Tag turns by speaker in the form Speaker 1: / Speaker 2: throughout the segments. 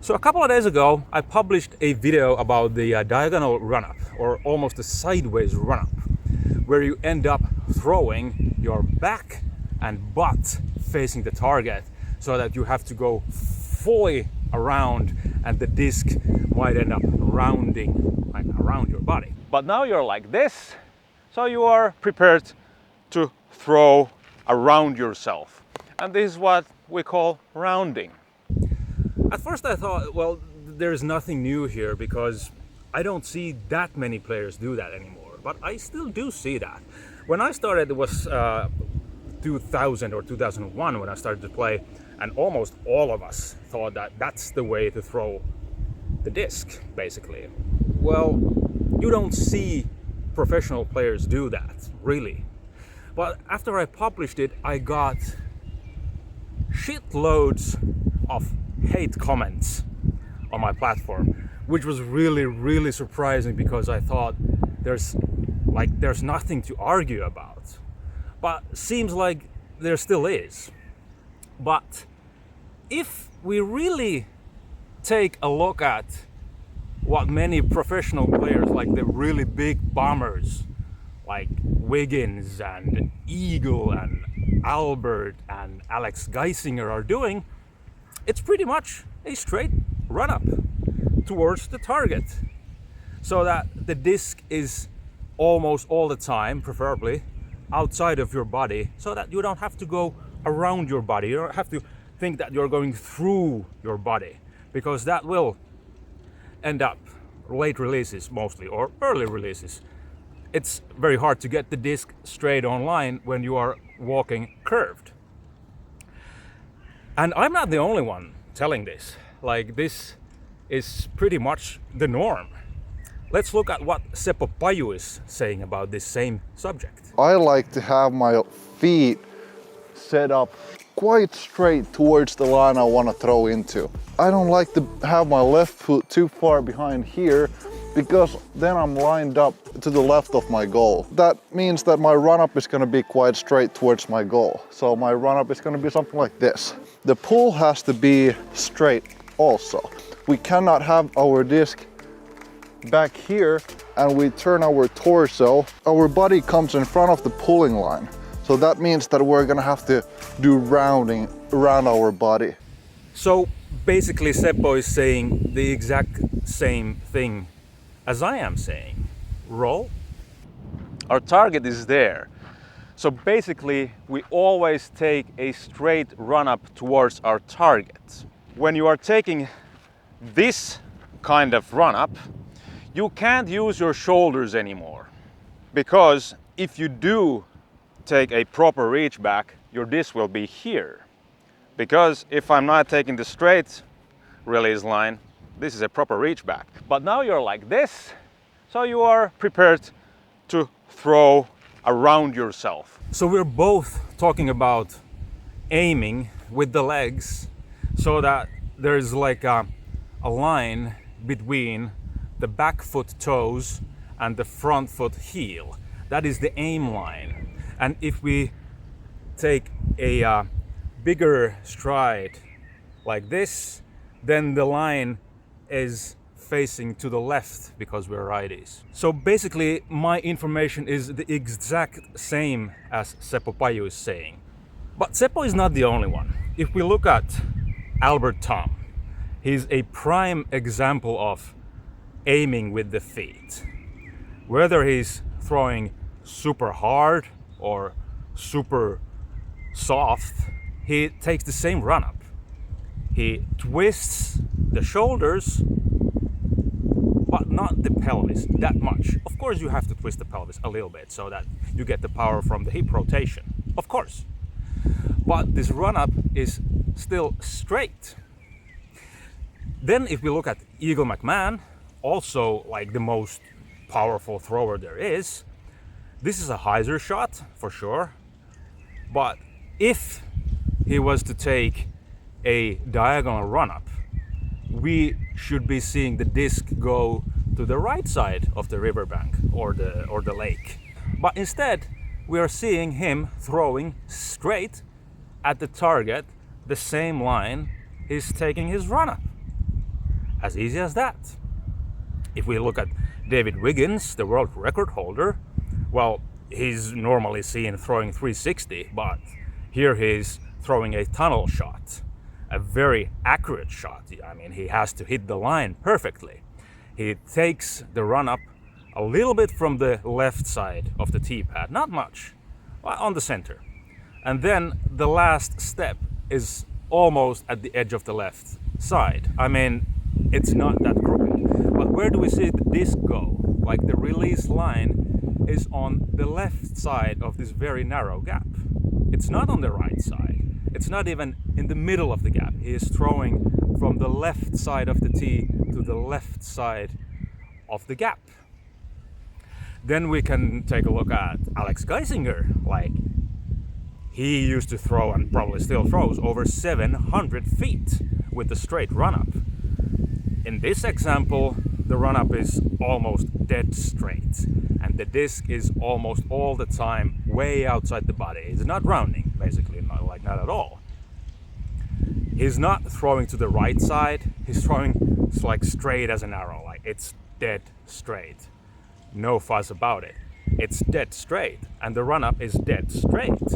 Speaker 1: So a couple of days ago, I published a video about the diagonal run-up, or almost a sideways run-up, where you end up throwing your back and butt facing the target so that you have to go fully around and the disc might end up rounding like around your body. But now you're like this, so you are prepared to throw around yourself. And this is what we call rounding. At first I thought, well, there's nothing new here because I don't see that many players do that anymore. But I still do see that. When I started, it was 2000 or 2001 when I started to play, and almost all of us thought that that's the way to throw the disc, basically. Well, you don't see professional players do that, really. But after I published it, I got shitloads of hate comments on my platform, which was really surprising because I thought there's nothing to argue about. But seems like there still is. But if we really take a look at what many professional players, like the really big bombers like Wiggins and Eagle and Albert and Alex are doing, it's pretty much a straight run-up towards the target, so that the disc is almost all the time, preferably, outside of your body, so that you don't have to go around your body. You don't have to think that you're going through your body, because that will end up late releases mostly, or early releases. It's very hard to get the disc straight on line when you are walking curved. And I'm not the only one telling this. Like, this is pretty much the norm. Let's look at what Seppo Paju is saying about this same subject.
Speaker 2: I like to have my feet set up quite straight towards the line I want to throw into. I don't like to have my left foot too far behind here, because then I'm lined up to the left of my goal. That means that my run-up is going to be quite straight towards my goal. So my run-up is going to be something like this. The pull has to be straight also. We cannot have our disc back here and we turn our torso. Our body comes in front of the pulling line. So that means that we're going to have to do rounding around our body.
Speaker 1: So basically Seppo is saying the exact same thing as I am saying. Roll. Our target is there. So basically we always take a straight run-up towards our target. When you are taking this kind of run-up, you can't use your shoulders anymore. Because if you do take a proper reach back, your disc will be here. Because if I'm not taking the straight release line, this is a proper reach back. But now you're like this, so you are prepared to throw around yourself. So we're both talking about aiming with the legs so that there's like a line between the back foot toes and the front foot heel. That is the aim line. And if we take a bigger stride like this, then the line is facing to the left because we're righties. So basically my information is the exact same as Seppo Paju is saying. But Seppo is not the only one. If we look at Albert Tom, he's a prime example of aiming with the feet. Whether he's throwing super hard or super soft, he takes the same run-up. He twists the shoulders, but not the pelvis that much. Of course you have to twist the pelvis a little bit so that you get the power from the hip rotation, of course. But this run-up is still straight. Then if we look at Eagle McMahon, also like the most powerful thrower there is, this is a hyzer shot for sure. But if he was to take a diagonal run-up, we should be seeing the disc go to the right side of the riverbank or the lake. But instead, we are seeing him throwing straight at the target, the same line he's taking his run-up. As easy as that. If we look at David Wiggins, the world record holder, well, he's normally seen throwing 360, but here he's throwing a tunnel shot, a very accurate shot. I mean, he has to hit the line perfectly. He takes the run up a little bit from the left side of the tee pad, not much, on the center. And then the last step is almost at the edge of the left side. I mean, it's not that crooked. But where do we see the disc go? Like the release line is on the left side of this very narrow gap. It's not on the right side. It's not even in the middle of the gap. He is throwing from the left side of the tee to the left side of the gap. Then we can take a look at Alex Geisinger. Like, he used to throw, and probably still throws, over 700 feet with the straight run-up. In this example, the run-up is almost dead straight, and the disc is almost all the time way outside the body. It's not rounding, basically, not at all. He's not throwing to the right side. He's throwing like straight as an arrow. Like, it's dead straight. No fuss about it. It's dead straight, and the run-up is dead straight.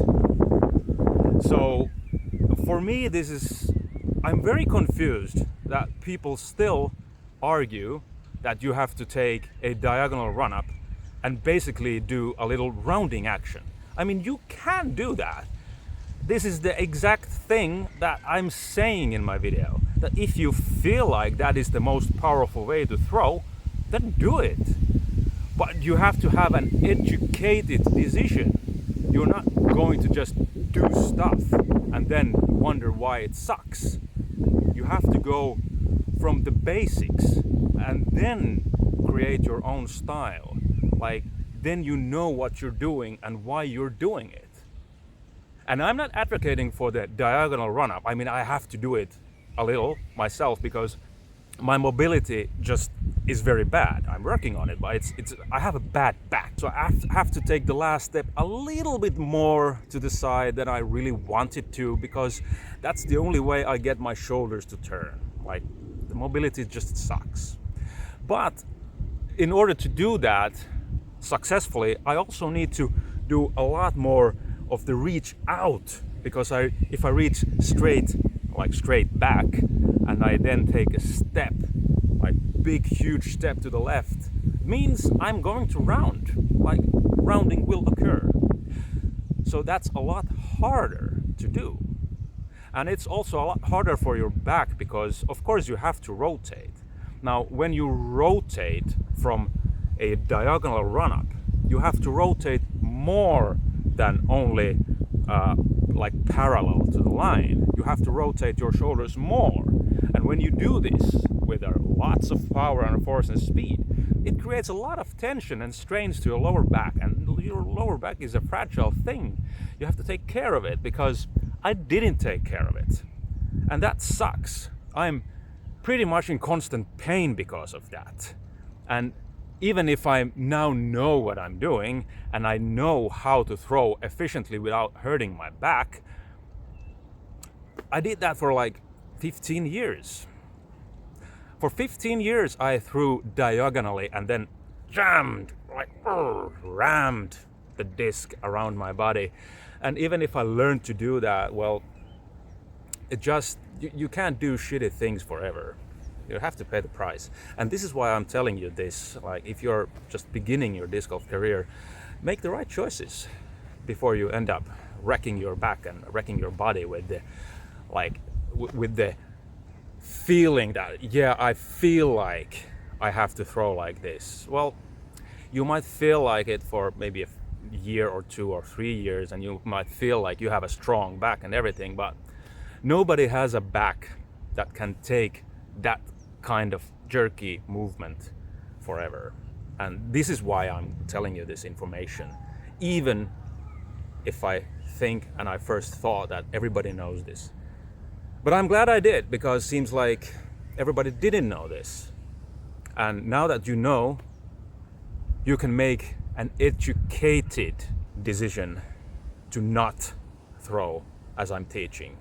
Speaker 1: So for me, I'm very confused that people still argue that you have to take a diagonal run-up and basically do a little rounding action. I mean, you can do that. This is the exact thing that I'm saying in my video, that if you feel like that is the most powerful way to throw, then do it. But you have to have an educated decision. You're not going to just do stuff and then wonder why it sucks. You have to go from the basics and then create your own style. Like, then you know what you're doing and why you're doing it. And I'm not advocating for the diagonal run-up. I mean, I have to do it a little myself because my mobility just is very bad. I'm working on it, but I have a bad back. So I have to take the last step a little bit more to the side than I really wanted to, because that's the only way I get my shoulders to turn. Like, the mobility just sucks. But in order to do that successfully, I also need to do a lot more of the reach out, because if I reach straight back, and I then take a step, like big huge step to the left, means I'm going to round, like rounding will occur. So that's a lot harder to do. And it's also a lot harder for your back because of course you have to rotate. Now when you rotate from a diagonal run-up, you have to rotate more than only like parallel to the line. You have to rotate your shoulders more. And when you do this with lots of power and force and speed, it creates a lot of tension and strains to your lower back. And your lower back is a fragile thing. You have to take care of it, because I didn't take care of it. And that sucks. I'm pretty much in constant pain because of that. And even if I now know what I'm doing and I know how to throw efficiently without hurting my back, I did that for like 15 years. For 15 years I threw diagonally and then rammed the disc around my body. And even if I learned to do that, well, you can't do shitty things forever. You have to pay the price. And this is why I'm telling you this. Like, if you're just beginning your disc golf career, make the right choices before you end up wrecking your back and wrecking your body with the feeling that, yeah, I feel like I have to throw like this. Well, you might feel like it for maybe a year or 2 or 3 years, and you might feel like you have a strong back and everything, but nobody has a back that can take that kind of jerky movement forever. And this is why I'm telling you this information, even if I think and I first thought that everybody knows this. But I'm glad I did, because it seems like everybody didn't know this. And now that you know, you can make an educated decision to not throw as I'm teaching.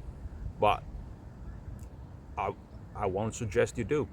Speaker 1: But I won't suggest you do.